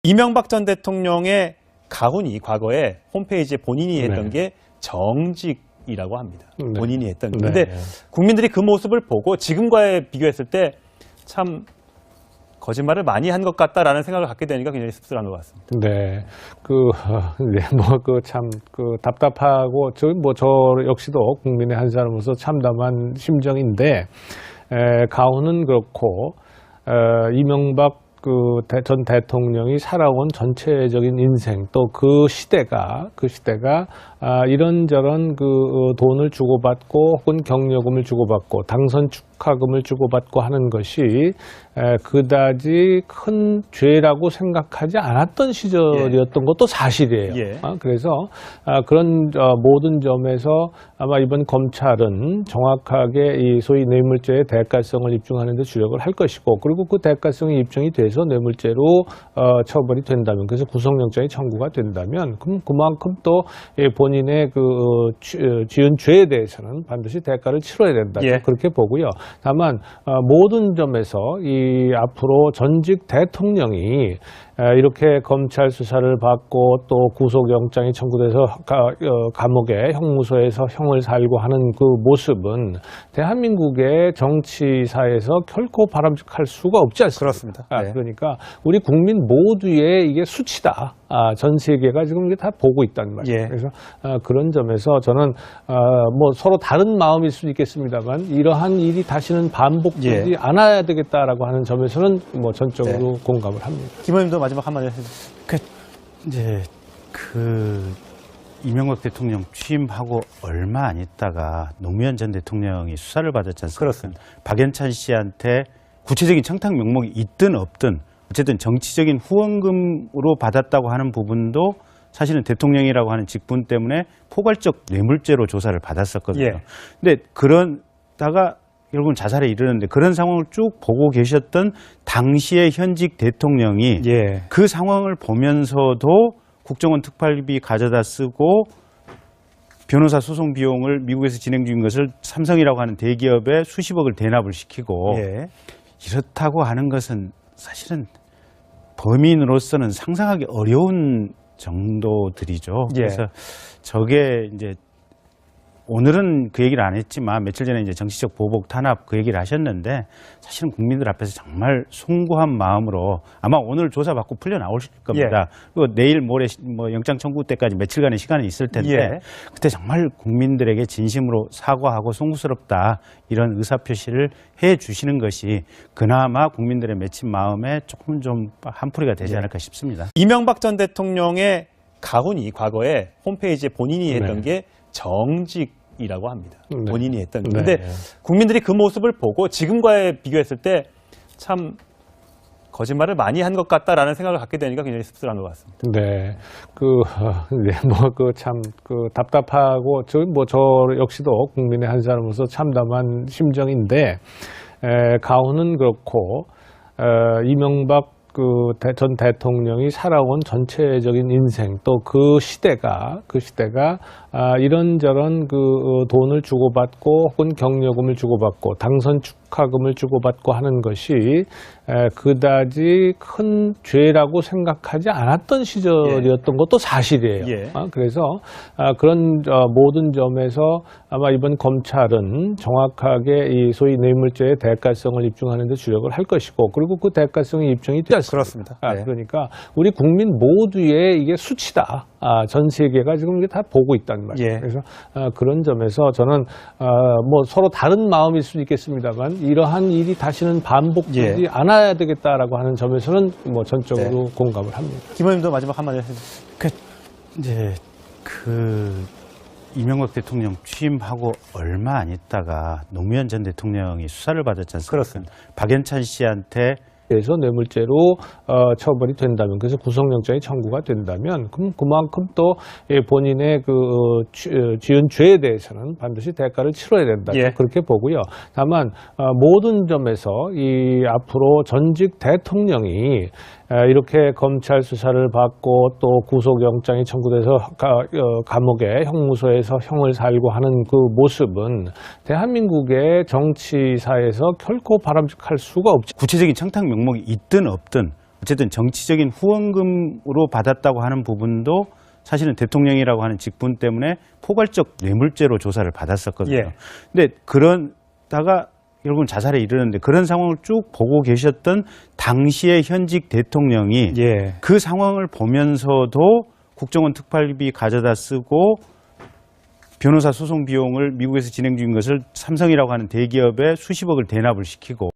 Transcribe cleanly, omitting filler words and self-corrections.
이명박 전 대통령의 가훈이 과거에 홈페이지에 본인이 했던 네. 게 정직이라고 합니다. 네. 본인이 했던 게. 네. 근데 국민들이 그 모습을 보고 지금과에 비교했을 때 참 거짓말을 많이 한 것 같다라는 생각을 갖게 되니까 굉장히 씁쓸한 것 같습니다. 네. 답답하고, 저 역시도 국민의 한 사람으로서 참담한 심정인데, 가훈은 그렇고, 이명박 전 대통령이 살아온 전체적인 인생, 또 그 시대가 이런저런 돈을 주고받고 혹은 경력금을 주고받고 당선 축하금을 주고받고 하는 것이 그다지 큰 죄라고 생각하지 않았던 시절이었던 것도 사실이에요. 예. 그래서 그런 모든 점에서 아마 이번 검찰은 정확하게 이 소위 뇌물죄의 대가성을 입증하는 데 주력을 할 것이고, 그리고 그 대가성이 입증이 돼서 뇌물죄로 처벌이 된다면, 그래서 구속영장이 청구가 된다면, 그럼 그만큼 또 본인의 지은 죄에 대해서는 반드시 대가를 치러야 된다. 예. 그렇게 보고요. 다만 모든 점에서 이 앞으로 전직 대통령이 이렇게 검찰 수사를 받고 또 구속영장이 청구돼서 감옥에 형무소에서 형을 살고 하는 그 모습은 대한민국의 정치사에서 결코 바람직할 수가 없지 않습니까? 그렇습니다. 네. 그러니까 우리 국민 모두의 이게 수치다. 전 세계가 지금 이게 다 보고 있단 말이에요. 예. 그래서 그런 점에서 저는 서로 다른 마음일 수도 있겠습니다만 이러한 일이 다시는 반복되지 않아야 되겠다라고 하는 점에서는 전적으로 공감을 합니다. 김 의원님도 마지막 한마디 해주세요. 이명박 대통령 취임하고 얼마 안 있다가 노무현 전 대통령이 수사를 받았지 않습니까? 그렇습니다. 박연찬 씨한테 구체적인 청탁 명목이 있든 없든 어쨌든 정치적인 후원금으로 받았다고 하는 부분도 사실은 대통령이라고 하는 직분 때문에 포괄적 뇌물죄로 조사를 받았었거든요. 예. 근데 그러다가 결국은 자살에 이르는데, 그런 상황을 쭉 보고 계셨던 당시의 현직 대통령이 그 상황을 보면서도 국정원 특활비 가져다 쓰고 변호사 소송 비용을 미국에서 진행 중인 것을 삼성이라고 하는 대기업에 수십억을 대납을 시키고 이렇다고 하는 것은 사실은 범인으로서는 상상하기 어려운 정도들이죠. 그래서 저게 이제 오늘은 그 얘기를 안 했지만 며칠 전에 이제 정치적 보복 탄압 그 얘기를 하셨는데, 사실은 국민들 앞에서 정말 숭고한 마음으로 아마 오늘 조사받고 풀려 나오실 겁니다. 그리고 내일 모레 영장 청구 때까지 며칠간의 시간이 있을 텐데 그때 정말 국민들에게 진심으로 사과하고 송구스럽다 이런 의사표시를 해 주시는 것이 그나마 국민들의 맺힌 마음에 조금 좀 한풀이가 되지 않을까 싶습니다. 이명박 전 대통령의 가훈이 과거에 홈페이지에 본인이 했던 게 정직이라고 합니다. 본인이 했던 게. 근데 국민들이 그 모습을 보고 지금과에 비교했을 때 참 거짓말을 많이 한 것 같다라는 생각을 갖게 되니까 굉장히 씁쓸한 것 같습니다. 네. 답답하고, 저 역시도 국민의 한 사람으로서 참담한 심정인데, 가훈은 그렇고, 이명박 전 대통령이 살아온 전체적인 인생, 또 그 시대가 이런저런 돈을 주고받고 혹은 경력금을 주고받고 당선 축하금을 주고받고 하는 것이 그다지 큰 죄라고 생각하지 않았던 시절이었던 것도 사실이에요. 그래서 그런 모든 점에서 아마 이번 검찰은 정확하게 이 소위 뇌물죄의 대가성을 입증하는 데 주력을 할 것이고, 그리고 그 대가성이 입증이 되지 않습니까? 그렇습니다. 그러니까 우리 국민 모두의 이게 수치다. 전 세계가 지금 이게 다 보고 있단 말이에요. 그래서 그런 점에서 저는 서로 다른 마음일 수도 있겠습니다만 이러한 일이 다시는 반복되지 않아야 되겠다라고 하는 점에서는 전적으로 공감을 합니다. 김 의원님도 마지막 한마디 해주세요. 이명박 대통령 취임하고 얼마 안 있다가 노무현 전 대통령이 수사를 받았지 않습니까? 그렇습니다. 박연찬 씨한테 그래서 뇌물죄로 처벌이 된다면, 그래서 구속영장이 청구가 된다면, 그럼 그만큼 또 본인의 지은 죄에 대해서는 반드시 대가를 치러야 된다. 그렇게 보고요. 다만 모든 점에서 이 앞으로 전직 대통령이 이렇게 검찰 수사를 받고 또 구속영장이 청구돼서 감옥에 형무소에서 형을 살고 하는 그 모습은 대한민국의 정치사에서 결코 바람직할 수가 없죠. 구체적인 청탁 명목이 있든 없든 어쨌든 정치적인 후원금으로 받았다고 하는 부분도 사실은 대통령이라고 하는 직분 때문에 포괄적 뇌물죄로 조사를 받았었거든요. 예. 근데 그러다가 결국은 자살에 이르는데 그런 상황을 쭉 보고 계셨던 당시의 현직 대통령이 예. 그 상황을 보면서도 국정원 특활비 가져다 쓰고 변호사 소송 비용을 미국에서 진행 중인 것을 삼성이라고 하는 대기업에 수십억을 대납을 시키고